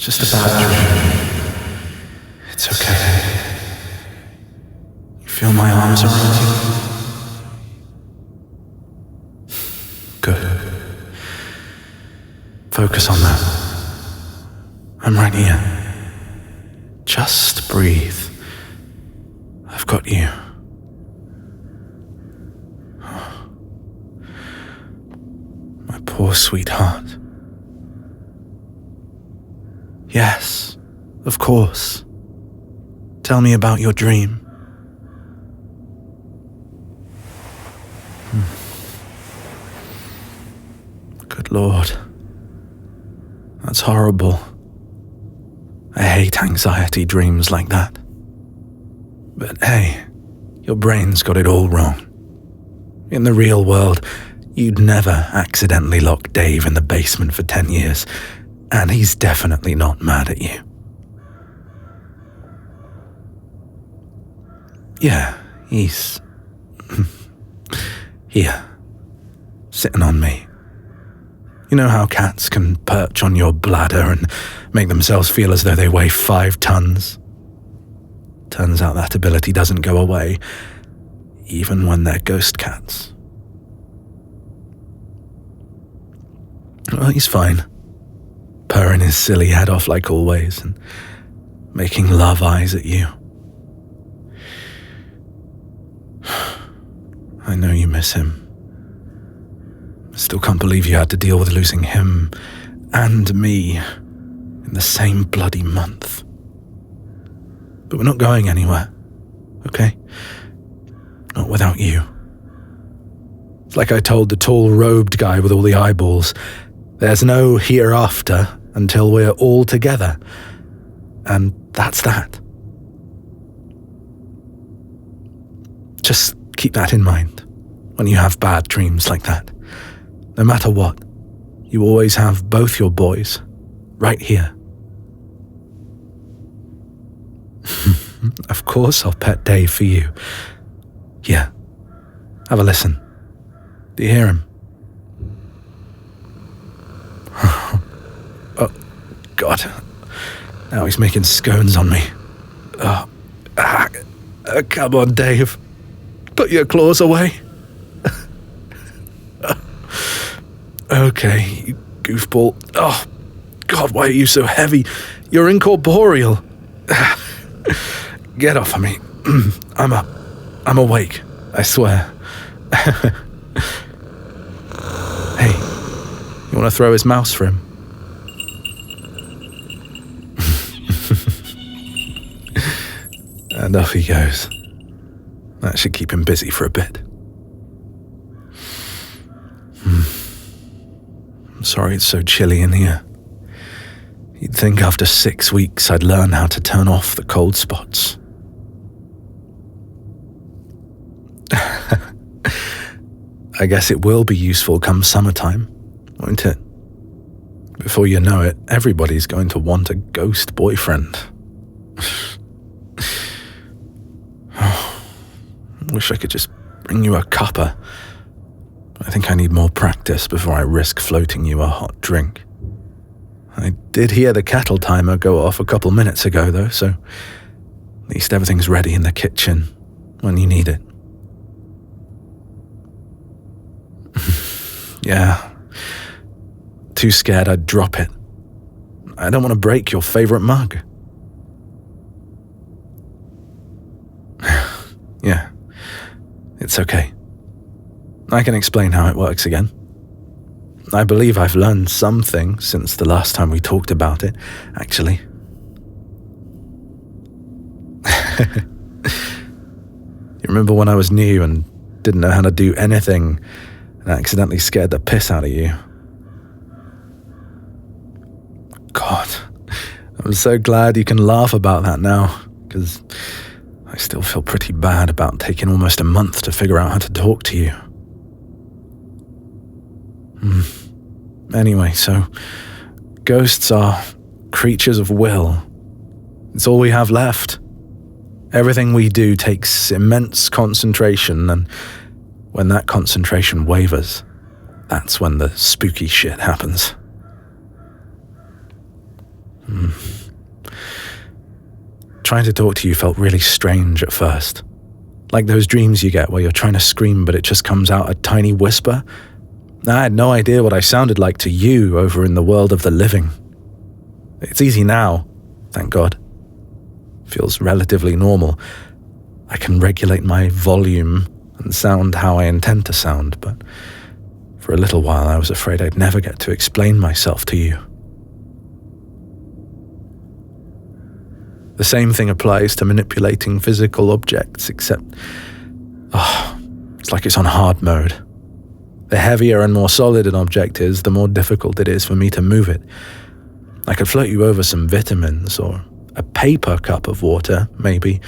just a bad dream. It's okay. You feel my arms around you? Good. Focus on that. I'm right here. Just breathe. I've got you. My poor sweetheart. Yes, of course. Tell me about your dream. Good Lord. That's horrible. I hate anxiety dreams like that. But hey, your brain's got it all wrong. In the real world, you'd never accidentally lock Dave in the basement for 10 years, and he's definitely not mad at you. Yeah, he's here, sitting on me. You know how cats can perch on your bladder and make themselves feel as though they weigh 5 tons? Turns out that ability doesn't go away, even when they're ghost cats. Well, he's fine, purring his silly head off like always and making love eyes at you. I know you miss him. I still can't believe you had to deal with losing him and me in the same bloody month. But we're not going anywhere, okay? Not without you. It's like I told the tall robed guy with all the eyeballs. There's no hereafter until we're all together. And that's that. Just keep that in mind when you have bad dreams like that. No matter what, you always have both your boys right here. Of course I'll pet Dave for you. Here, have a listen. Do you hear him? Oh, God. Now he's making scones on me. Come on, Dave. Put your claws away. Okay, you goofball. Oh, God, why are you so heavy? You're incorporeal. Get off of me. I'm up. I'm awake, I swear. Hey, you want to throw his mouse for him? And off he goes. That should keep him busy for a bit. I'm sorry it's so chilly in here. You'd think after 6 weeks I'd learn how to turn off the cold spots. I guess it will be useful come summertime, won't it? Before you know it, everybody's going to want a ghost boyfriend. Wish I could just bring you a cuppa. I think I need more practice before I risk floating you a hot drink. I did hear the kettle timer go off a couple minutes ago, though, so at least everything's ready in the kitchen when you need it. Yeah, too scared I'd drop it. I don't want to break your favorite mug. Yeah, it's okay. I can explain how it works again. I believe I've learned something since the last time we talked about it, actually. You remember when I was new and didn't know how to do anything and accidentally scared the piss out of you? God, I'm so glad you can laugh about that now, because I still feel pretty bad about taking almost a month to figure out how to talk to you. Anyway, so ghosts are creatures of will. It's all we have left. Everything we do takes immense concentration, and when that concentration wavers, that's when the spooky shit happens. Trying to talk to you felt really strange at first. Like those dreams you get where you're trying to scream but it just comes out a tiny whisper. I had no idea what I sounded like to you over in the world of the living. It's easy now, thank God. Feels relatively normal. I can regulate my volume and sound how I intend to sound, but for a little while I was afraid I'd never get to explain myself to you. The same thing applies to manipulating physical objects, except, it's like it's on hard mode. The heavier and more solid an object is, the more difficult it is for me to move it. I could float you over some vitamins or a paper cup of water, maybe,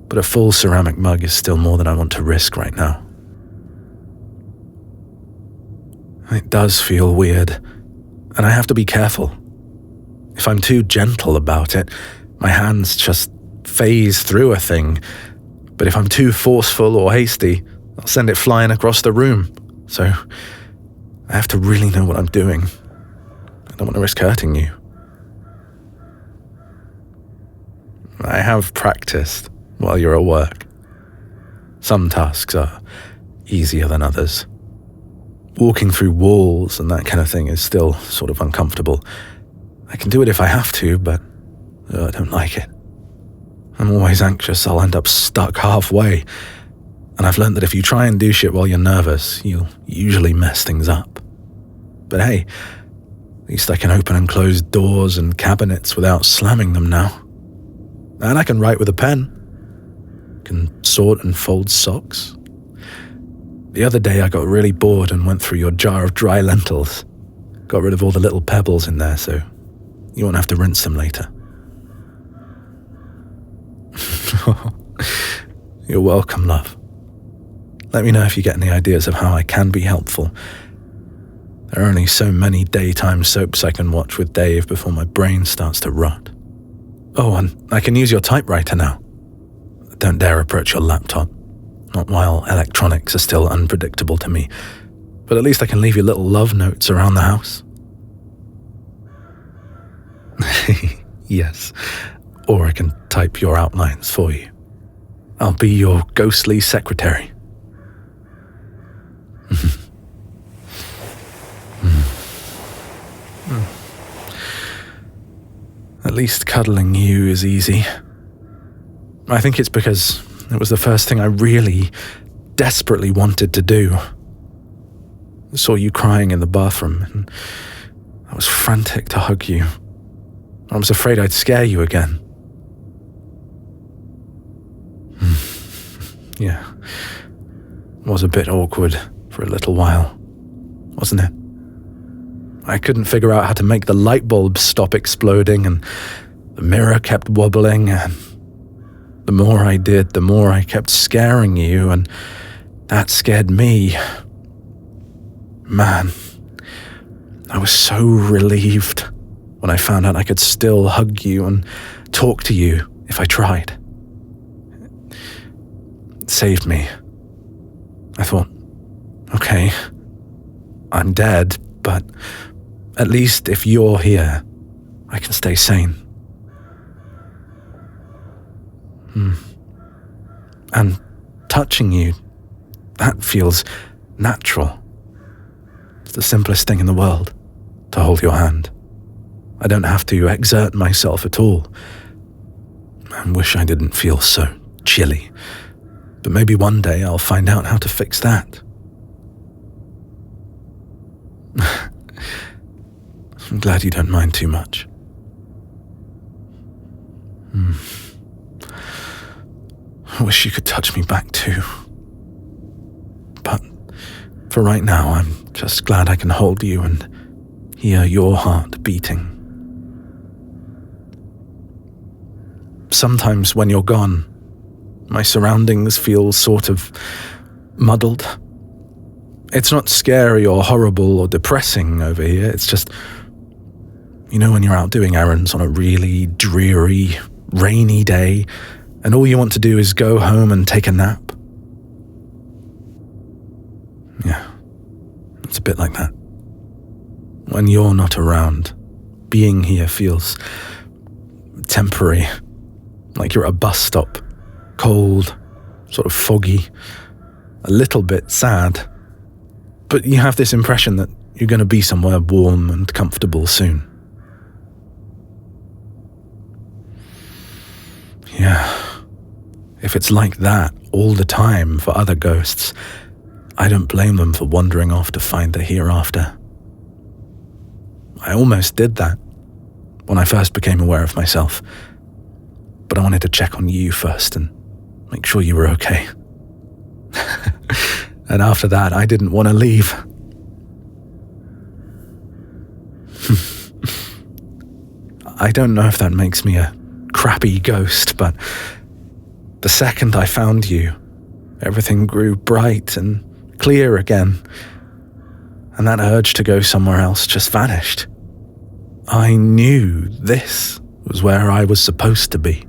but a full ceramic mug is still more than I want to risk right now. It does feel weird, and I have to be careful. If I'm too gentle about it, my hands just phase through a thing, but if I'm too forceful or hasty, I'll send it flying across the room. So I have to really know what I'm doing. I don't want to risk hurting you. I have practiced while you're at work. Some tasks are easier than others. Walking through walls and that kind of thing is still sort of uncomfortable. I can do it if I have to, but I don't like it. I'm always anxious I'll end up stuck halfway, and I've learned that if you try and do shit while you're nervous, you'll usually mess things up. But hey, at least I can open and close doors and cabinets without slamming them now. And I can write with a pen. Can sort and fold socks. The other day I got really bored and went through your jar of dry lentils. Got rid of all the little pebbles in there so you won't have to rinse them later. You're welcome, love. Let me know if you get any ideas of how I can be helpful. There are only so many daytime soaps I can watch with Dave before my brain starts to rot. Oh, and I can use your typewriter now. Don't dare approach your laptop. Not while electronics are still unpredictable to me. But at least I can leave you little love notes around the house. Yes. Or I can type your outlines for you. I'll be your ghostly secretary. At least cuddling you is easy. I think it's because it was the first thing I really, desperately wanted to do. I saw you crying in the bathroom, and I was frantic to hug you. I was afraid I'd scare you again. Yeah, it was a bit awkward for a little while, wasn't it? I couldn't figure out how to make the light bulbs stop exploding, and the mirror kept wobbling, and the more I did, the more I kept scaring you, and that scared me. Man, I was so relieved when I found out I could still hug you and talk to you if I tried. It saved me. I thought, okay, I'm dead, but at least if you're here, I can stay sane. And touching you, that feels natural. It's the simplest thing in the world, to hold your hand. I don't have to exert myself at all. I wish I didn't feel so chilly, but maybe one day I'll find out how to fix that. I'm glad you don't mind too much. I wish you could touch me back too. But for right now, I'm just glad I can hold you and hear your heart beating. Sometimes when you're gone, my surroundings feel sort of muddled. It's not scary or horrible or depressing over here, it's just, you know, when you're out doing errands on a really dreary, rainy day, and all you want to do is go home and take a nap. Yeah, it's a bit like that. When you're not around, being here feels temporary, like you're at a bus stop, cold, sort of foggy, a little bit sad, but you have this impression that you're going to be somewhere warm and comfortable soon. Yeah, if it's like that all the time for other ghosts, I don't blame them for wandering off to find the hereafter. I almost did that when I first became aware of myself, but I wanted to check on you first and make sure you were okay. And after that, I didn't want to leave. I don't know if that makes me a crappy ghost, but the second I found you, everything grew bright and clear again, and that urge to go somewhere else just vanished. I knew this was where I was supposed to be.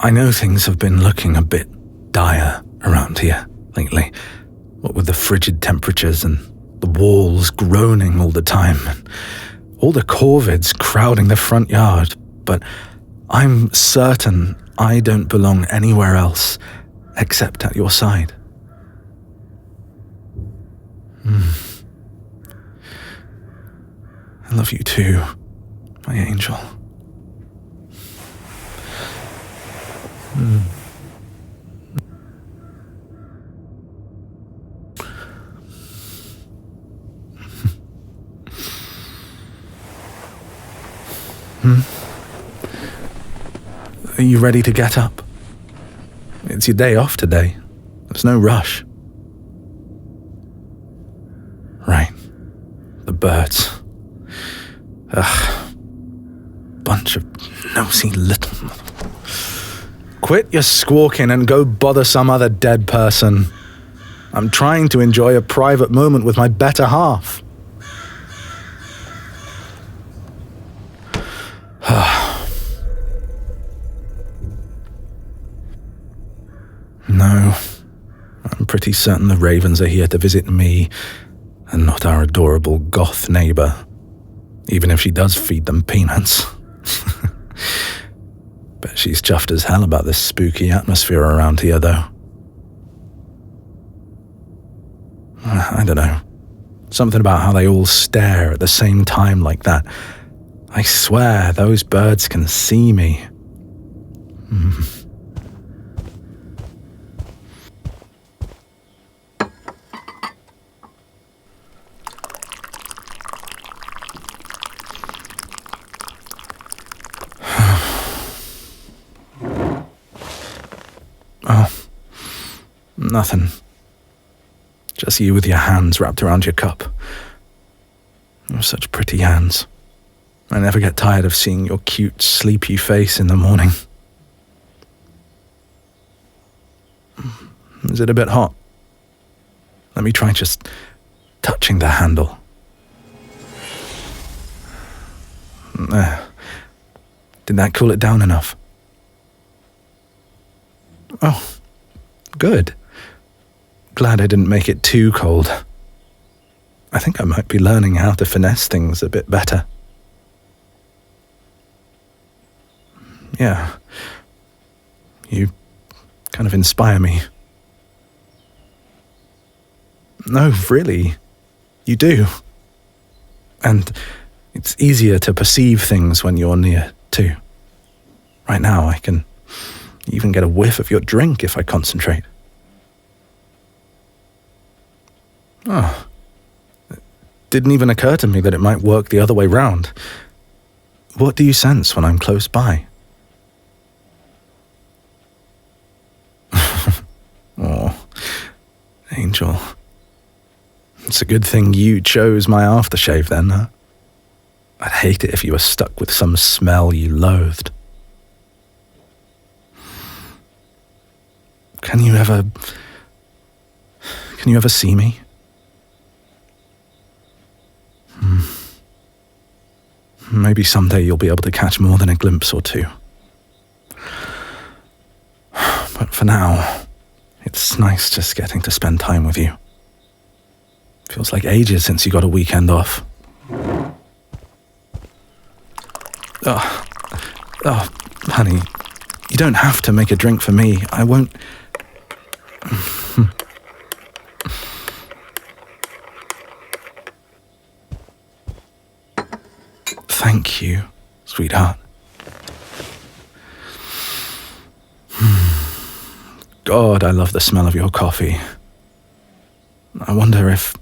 I know things have been looking a bit dire around here lately, what with the frigid temperatures and the walls groaning all the time, and all the corvids crowding the front yard, but I'm certain I don't belong anywhere else except at your side. I love you too, my angel. Are you ready to get up? It's your day off today. There's no rush. Right. The birds. Ugh. Bunch of nosy little... Quit your squawking and go bother some other dead person. I'm trying to enjoy a private moment with my better half. No, I'm pretty certain the ravens are here to visit me and not our adorable goth neighbour, even if she does feed them peanuts. Bet she's chuffed as hell about this spooky atmosphere around here, though. I don't know. Something about how they all stare at the same time like that. I swear those birds can see me. Oh, nothing. Just you with your hands wrapped around your cup. You're such pretty hands. I never get tired of seeing your cute, sleepy face in the morning. Is it a bit hot? Let me try just touching the handle. Did that cool it down enough? Oh, good. Glad I didn't make it too cold. I think I might be learning how to finesse things a bit better. Yeah. You kind of inspire me. No, really. You do. And it's easier to perceive things when you're near, too. Right now, I can even get a whiff of your drink if I concentrate. Oh. It didn't even occur to me that it might work the other way round. What do you sense when I'm close by? Oh, Angel. It's a good thing you chose my aftershave then, huh? I'd hate it if you were stuck with some smell you loathed. Can you ever see me? Maybe someday you'll be able to catch more than a glimpse or two. But for now, it's nice just getting to spend time with you. Feels like ages since you got a weekend off. Oh, honey, you don't have to make a drink for me. I won't... Thank you, sweetheart. God, I love the smell of your coffee. I wonder if...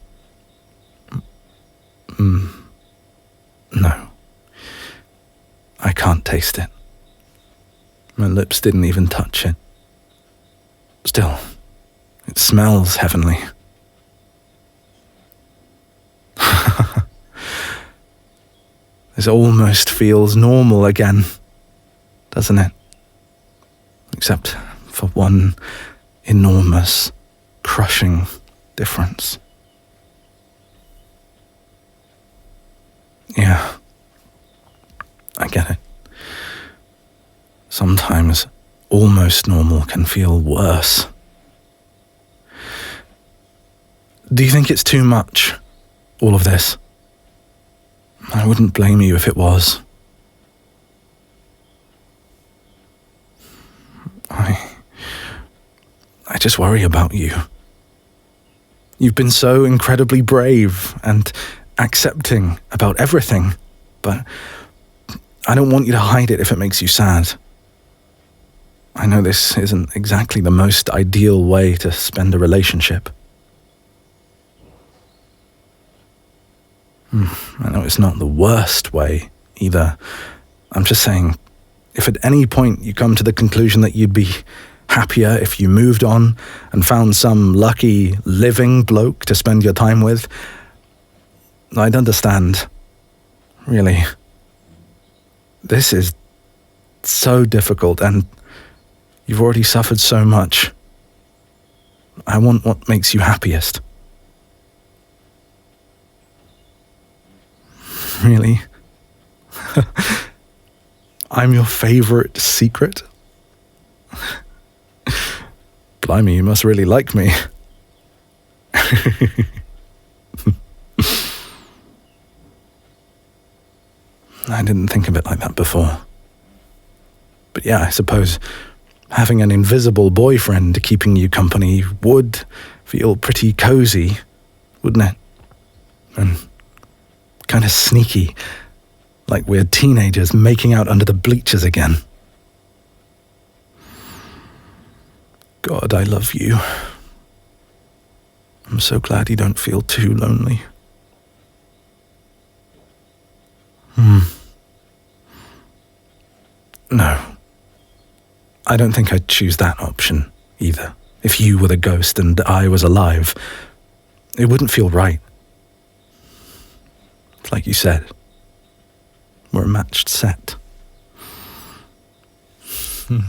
No. I can't taste it. My lips didn't even touch it. Still, it smells heavenly. This almost feels normal again, doesn't it? Except for one enormous, crushing difference. Yeah, I get it. Sometimes almost normal can feel worse. Do you think it's too much, all of this? I wouldn't blame you if it was. I just worry about you. You've been so incredibly brave and accepting about everything, but I don't want you to hide it if it makes you sad. I know this isn't exactly the most ideal way to spend a relationship. I know it's not the worst way either. I'm just saying, if at any point you come to the conclusion that you'd be happier if you moved on and found some lucky living bloke to spend your time with, I'd understand. Really. This is so difficult and you've already suffered so much. I want what makes you happiest. Really? I'm your favorite secret? Blimey, you must really like me. I didn't think of it like that before. But yeah, I suppose having an invisible boyfriend keeping you company would feel pretty cozy, wouldn't it? And kind of sneaky, like we're teenagers making out under the bleachers again. God, I love you. I'm so glad you don't feel too lonely. No. I don't think I'd choose that option, either. If you were the ghost and I was alive, it wouldn't feel right. Like you said, we're a matched set. You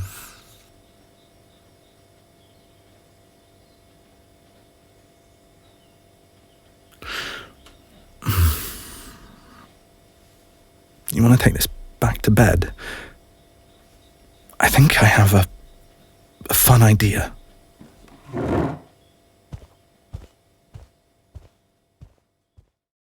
want to take this back to bed? I think I have a fun idea.